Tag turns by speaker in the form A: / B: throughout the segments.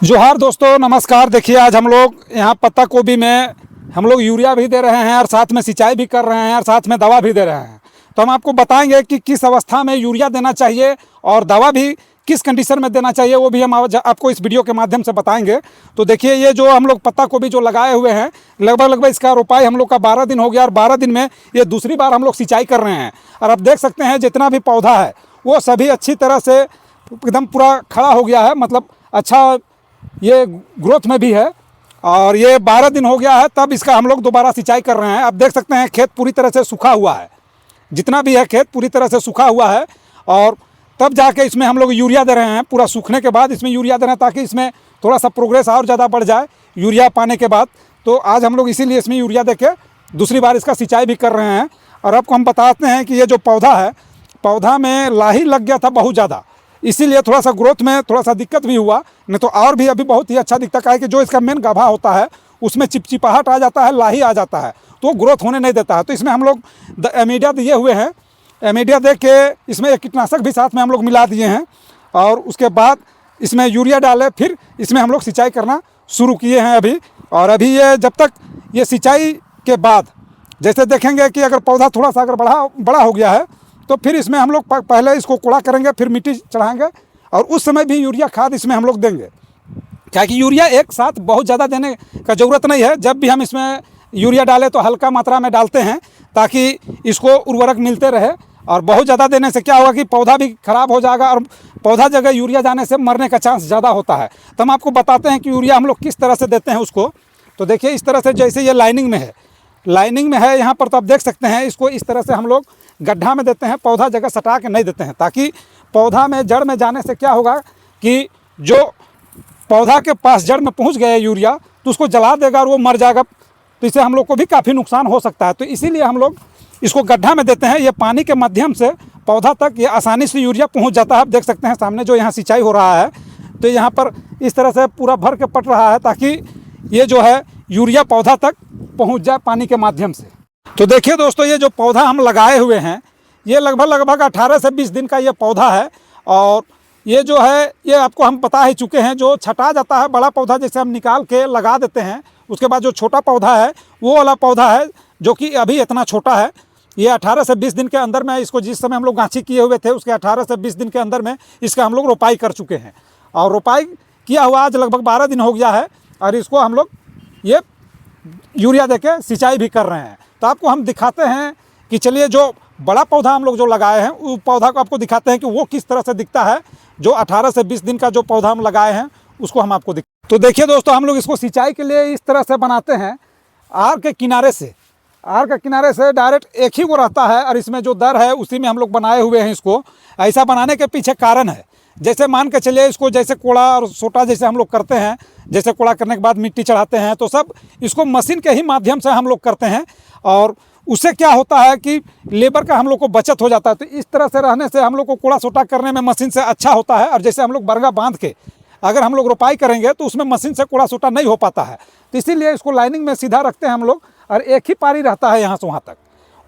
A: जोहार दोस्तों, नमस्कार। देखिए, आज हम लोग यहाँ पत्ता गोभी में हम लोग यूरिया भी दे रहे हैं और साथ में सिंचाई भी कर रहे हैं और साथ में दवा भी दे रहे हैं। तो हम आपको बताएंगे कि किस अवस्था में यूरिया देना चाहिए और दवा भी किस कंडीशन में देना चाहिए, वो भी हम आपको इस वीडियो के माध्यम से बताएंगे। तो देखिए, ये जो हम लोग पत्ता गोभी जो लगाए हुए हैं, लगभग इसका रोपाई हम लोग का 12 दिन हो गया और 12 दिन में ये दूसरी बार हम लोग सिंचाई कर रहे हैं। और अब देख सकते हैं जितना भी पौधा है वो सभी अच्छी तरह से एकदम पूरा खड़ा हो गया है, मतलब अच्छा ये ग्रोथ में भी है। और ये 12 दिन हो गया है तब इसका हम लोग दोबारा सिंचाई कर रहे हैं। अब देख सकते हैं खेत पूरी तरह से सूखा हुआ है, जितना भी है खेत पूरी तरह से सूखा हुआ है। और तब जाके इसमें हम लोग यूरिया दे रहे हैं। पूरा सूखने के बाद इसमें यूरिया दे रहे हैं ताकि इसमें थोड़ा सा प्रोग्रेस और ज़्यादा बढ़ जाए यूरिया पाने के बाद। तो आज हम लोग इसीलिए इसमें यूरिया दे के दूसरी बार इसका सिंचाई भी कर रहे हैं। और आपको हम बताते हैं कि ये जो पौधा है, पौधा में लाही लग गया था बहुत ज़्यादा, इसीलिए थोड़ा सा ग्रोथ में थोड़ा सा दिक्कत भी हुआ। नहीं तो और भी अभी बहुत ही अच्छा दिखता है कि जो इसका मेन गाभा होता है उसमें चिपचिपाहट आ जाता है, लाही आ जाता है, तो ग्रोथ होने नहीं देता है। तो इसमें हम लोग एमीडिया दिए हुए हैं। एमीडिया दे के इसमें एक कीटनाशक भी साथ में हम लोग मिला दिए हैं और उसके बाद इसमें यूरिया डाले, फिर इसमें हम लोग सिंचाई करना शुरू किए हैं अभी। और अभी ये जब तक ये सिंचाई के बाद जैसे देखेंगे कि अगर पौधा थोड़ा सा अगर बड़ा हो गया है तो फिर इसमें हम लोग पहले इसको कोड़ा करेंगे, फिर मिट्टी चढ़ाएंगे और उस समय भी यूरिया खाद इसमें हम लोग देंगे। क्या कि यूरिया एक साथ बहुत ज़्यादा देने का ज़रूरत नहीं है। जब भी हम इसमें यूरिया डालें तो हल्का मात्रा में डालते हैं ताकि इसको उर्वरक मिलते रहे। और बहुत ज़्यादा देने से क्या होगा कि पौधा भी ख़राब हो जाएगा और पौधा जगह यूरिया जाने से मरने का चांस ज़्यादा होता है। तो हम आपको बताते हैं कि यूरिया हम लोग किस तरह से देते हैं उसको। तो देखिए, इस तरह से जैसे ये लाइनिंग में है यहाँ पर, तो आप देख सकते हैं इसको इस तरह से हम लोग गड्ढा में देते हैं, पौधा जगह सटा के नहीं देते हैं, ताकि पौधा में जड़ में जाने से क्या होगा कि जो पौधा के पास जड़ में पहुंच गया यूरिया तो उसको जला देगा और वो मर जाएगा। तो इससे हम लोग को भी काफ़ी नुकसान हो सकता है। तो इसीलिए हम लोग इसको गड्ढा में देते हैं। ये पानी के माध्यम से पौधा तक ये आसानी से यूरिया पहुँच जाता है। आप देख सकते हैं सामने जो यहाँ सिंचाई हो रहा है, तो यहाँ पर इस तरह से पूरा भर के पट रहा है ताकि ये जो है यूरिया पौधा तक पहुँच जाए पानी के माध्यम से। तो देखिए दोस्तों, ये जो पौधा हम लगाए हुए हैं ये लगभग 18 से 20 दिन का ये पौधा है। और ये जो है ये आपको हम बता ही चुके हैं, जो छटा जाता है बड़ा पौधा जैसे हम निकाल के लगा देते हैं, उसके बाद जो छोटा पौधा है वो वाला पौधा है जो कि अभी इतना छोटा है। ये 18 से 20 दिन के अंदर में इसको, जिस समय हम लोग गांची किए हुए थे उसके 18 से 20 दिन के अंदर में इसका हम लोग रोपाई कर चुके हैं। और रोपाई किया हुआ आज लगभग 12 दिन हो गया है और इसको हम लोग ये यूरिया दे के सिंचाई भी कर रहे हैं। तो आपको हम दिखाते हैं कि चलिए जो बड़ा पौधा हम लोग जो लगाए हैं उस पौधा को आपको दिखाते हैं कि वो किस तरह से दिखता है। जो 18 से 20 दिन का जो पौधा हम लगाए हैं उसको हम आपको तो देखिए दोस्तों, हम लोग इसको सिंचाई के लिए इस तरह से बनाते हैं। आर के किनारे से डायरेक्ट एक ही वो रहता है और इसमें जो दर है उसी में हम लोग बनाए हुए हैं। इसको ऐसा बनाने के पीछे कारण है, जैसे मान के चलिए इसको जैसे कोड़ा और सोटा जैसे हम लोग करते हैं, जैसे कोड़ा करने के बाद मिट्टी चढ़ाते हैं, तो सब इसको मशीन के ही माध्यम से हम लोग करते हैं। और उससे क्या होता है कि लेबर का हम लोग को बचत हो जाता है। तो इस तरह से रहने से हम लोग को कोड़ा सोटा करने में मशीन से अच्छा होता है। और जैसे हम लोग बरगा बांध के अगर हम लोग रोपाई करेंगे तो उसमें मशीन से कोड़ा सोटा नहीं हो पाता है। तो इसीलिए इसको लाइनिंग में सीधा रखते हैं हम लोग और एक ही पारी रहता है यहाँ से वहाँ तक।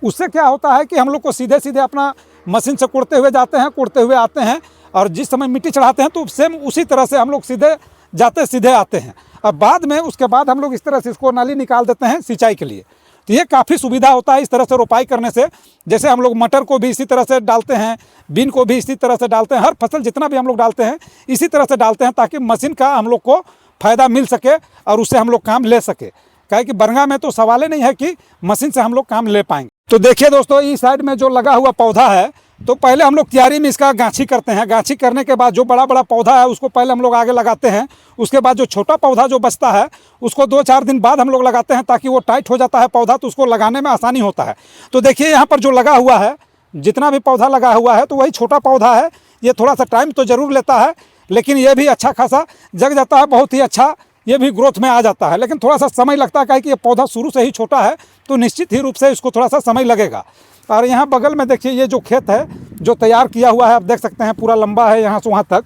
A: उससे क्या होता है कि हम लोग को सीधे सीधे अपना मशीन से कोड़ते हुए जाते हैं, कोड़ते हुए आते हैं और जिस समय मिट्टी चढ़ाते हैं तो सेम उसी तरह से हम लोग सीधे जाते सीधे आते हैं। अब बाद में उसके बाद हम लोग इस तरह से इसको नाली निकाल देते हैं सिंचाई के लिए। तो ये काफ़ी सुविधा होता है इस तरह से रोपाई करने से। जैसे हम लोग मटर को भी इसी तरह से डालते हैं, बीन को भी इसी तरह से डालते हैं, हर फसल जितना भी हम लोग डालते हैं इसी तरह से डालते हैं ताकि मशीन का हम लोग को फ़ायदा मिल सके और उससे हम लोग काम ले सके। क्या कि बरगा में तो सवाल ही नहीं है कि मशीन से हम लोग काम ले पाएंगे। तो देखिए दोस्तों, इस साइड में जो लगा हुआ पौधा है, तो पहले हम लोग क्यारी में इसका गांछी करते हैं। गांछी करने के बाद जो बड़ा पौधा है उसको पहले हम लोग आगे लगाते हैं। उसके बाद जो छोटा पौधा जो बचता है उसको 2-4 दिन बाद हम लोग लगाते हैं ताकि वो टाइट हो जाता है पौधा, तो उसको लगाने में आसानी होता है। तो देखिए यहाँ पर जो लगा हुआ है, जितना भी पौधा लगा हुआ है तो वही छोटा पौधा है। ये थोड़ा सा टाइम तो ज़रूर लेता है लेकिन ये भी अच्छा खासा जग जाता है, बहुत ही अच्छा ये भी ग्रोथ में आ जाता है। लेकिन थोड़ा सा समय लगता है कि ये पौधा शुरू से ही छोटा है तो निश्चित ही रूप से इसको थोड़ा सा समय लगेगा। और यहाँ बगल में देखिए ये जो खेत है जो तैयार किया हुआ है, आप देख सकते हैं पूरा लंबा है यहाँ से वहाँ तक।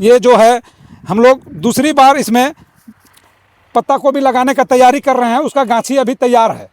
A: ये जो है हम लोग दूसरी बार इसमें पत्ता गोभी लगाने का तैयारी कर रहे हैं, उसका गांछी अभी तैयार है।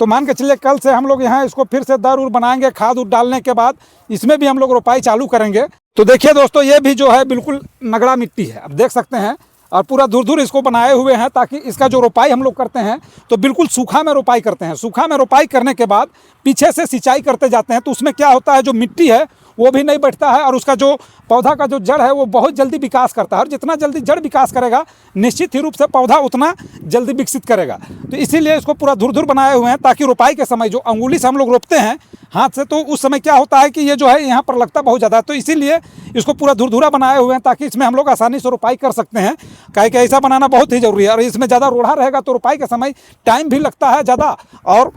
A: तो मान के चलिए कल से हम लोग यहाँ इसको फिर से दर उर बनाएंगे, खाद उर डालने के बाद इसमें भी हम लोग रोपाई चालू करेंगे। तो देखिए दोस्तों, ये भी जो है बिल्कुल नगड़ा मिट्टी है, आप देख सकते हैं। और पूरा दूर दूर इसको बनाए हुए हैं ताकि इसका जो रोपाई हम लोग करते हैं तो बिल्कुल सूखा में रोपाई करते हैं। सूखा में रोपाई करने के बाद पीछे से सिंचाई करते जाते हैं, तो उसमें क्या होता है, जो मिट्टी है वो भी नहीं बैठता है और उसका जो पौधा का जो जड़ है वो बहुत जल्दी विकास करता है। और जितना जल्दी जड़ विकास करेगा निश्चित ही रूप से पौधा उतना जल्दी विकसित करेगा। तो इसीलिए इसको पूरा धुर धुर बनाए हुए हैं ताकि रोपाई के समय जो अंगुली से हम लोग रोपते हैं हाथ से, तो उस समय क्या होता है कि ये जो है यहाँ पर लगता बहुत ज़्यादा है। तो इसीलिए इसको पूरा धुरधुरा बनाए हुए हैं ताकि इसमें हम लोग आसानी से रोपाई कर सकते हैं। काहे कि ऐसा बनाना बहुत ही ज़रूरी है। और इसमें ज़्यादा रोड़ा रहेगा तो रोपाई के समय टाइम भी लगता है ज़्यादा और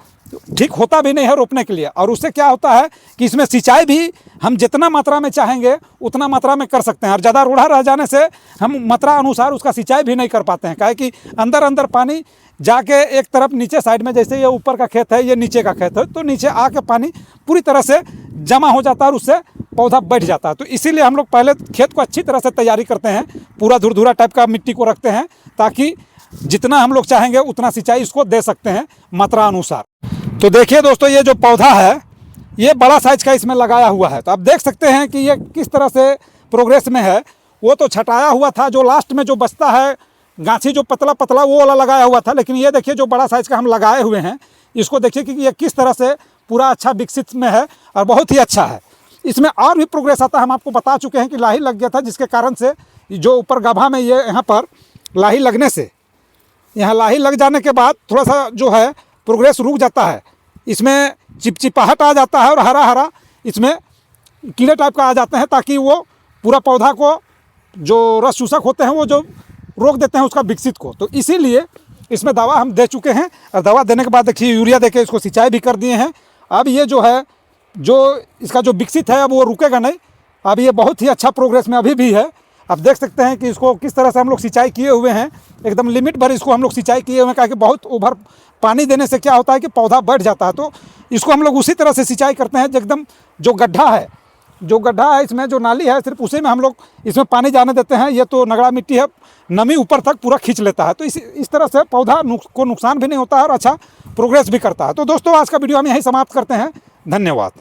A: ठीक होता भी नहीं है रोपने के लिए। और उससे क्या होता है कि इसमें सिंचाई भी हम जितना मात्रा में चाहेंगे उतना मात्रा में कर सकते हैं। और ज़्यादा रूढ़ा रह जाने से हम मात्रा अनुसार उसका सिंचाई भी नहीं कर पाते हैं। काहे कि अंदर अंदर पानी जाके एक तरफ नीचे साइड में, जैसे ये ऊपर का खेत है ये नीचे का खेत है, तो नीचे आके पानी पूरी तरह से जमा हो जाता है और उससे पौधा बैठ जाता है। तो इसीलिए हम लोग पहले खेत को अच्छी तरह से तैयारी करते हैं, पूरा धुरधुरा टाइप का मिट्टी को रखते हैं ताकि जितना हम लोग चाहेंगे उतना सिंचाई इसको दे सकते हैं मात्रा अनुसार। तो देखिए दोस्तों, ये जो पौधा है ये बड़ा साइज का इसमें लगाया हुआ है। तो आप देख सकते हैं कि ये किस तरह से प्रोग्रेस में है। वो तो छटाया हुआ था, जो लास्ट में जो बचता है गांछी जो पतला पतला वो वाला लगाया हुआ था, लेकिन ये देखिए जो बड़ा साइज का हम लगाए हुए हैं, इसको देखिए कि ये किस तरह से पूरा अच्छा विकसित में है और बहुत ही अच्छा है। इसमें और भी प्रोग्रेस आता है। हम आपको बता चुके हैं कि लाही लग गया था, जिसके कारण से जो ऊपर गभा में ये यहाँ पर लाही लगने से, यहाँ लाही लग जाने के बाद थोड़ा सा जो है प्रोग्रेस रुक जाता है। इसमें चिपचिपाहट आ जाता है और हरा हरा इसमें कीड़े टाइप का आ जाते हैं, ताकि वो पूरा पौधा को जो रस चूसक होते हैं वो जो रोक देते हैं उसका विकसित को। तो इसीलिए इसमें दवा हम दे चुके हैं और दवा देने के बाद देखिए यूरिया देके इसको सिंचाई भी कर दिए हैं। अब ये जो है जो इसका जो विकसित है अब वो रुकेगा नहीं। अब ये बहुत ही अच्छा प्रोग्रेस में अभी भी है। आप देख सकते हैं कि इसको किस तरह से हम लोग सिंचाई किए हुए हैं, एकदम लिमिट भर इसको हम लोग सिंचाई किए हुए हैं। क्योंकि बहुत ओवर पानी देने से क्या होता है कि पौधा बढ़ जाता है। तो इसको हम लोग उसी तरह से सिंचाई करते हैं, एकदम जो गड्ढा है इसमें जो नाली है सिर्फ उसी में हम लोग इसमें पानी जाने देते हैं। ये तो नगड़ा मिट्टी है, नमी ऊपर तक पूरा खींच लेता है। तो इस तरह से पौधा को नुकसान भी नहीं होता है और अच्छा प्रोग्रेस भी करता है। तो दोस्तों आज का वीडियो हम यहीं समाप्त करते हैं। धन्यवाद।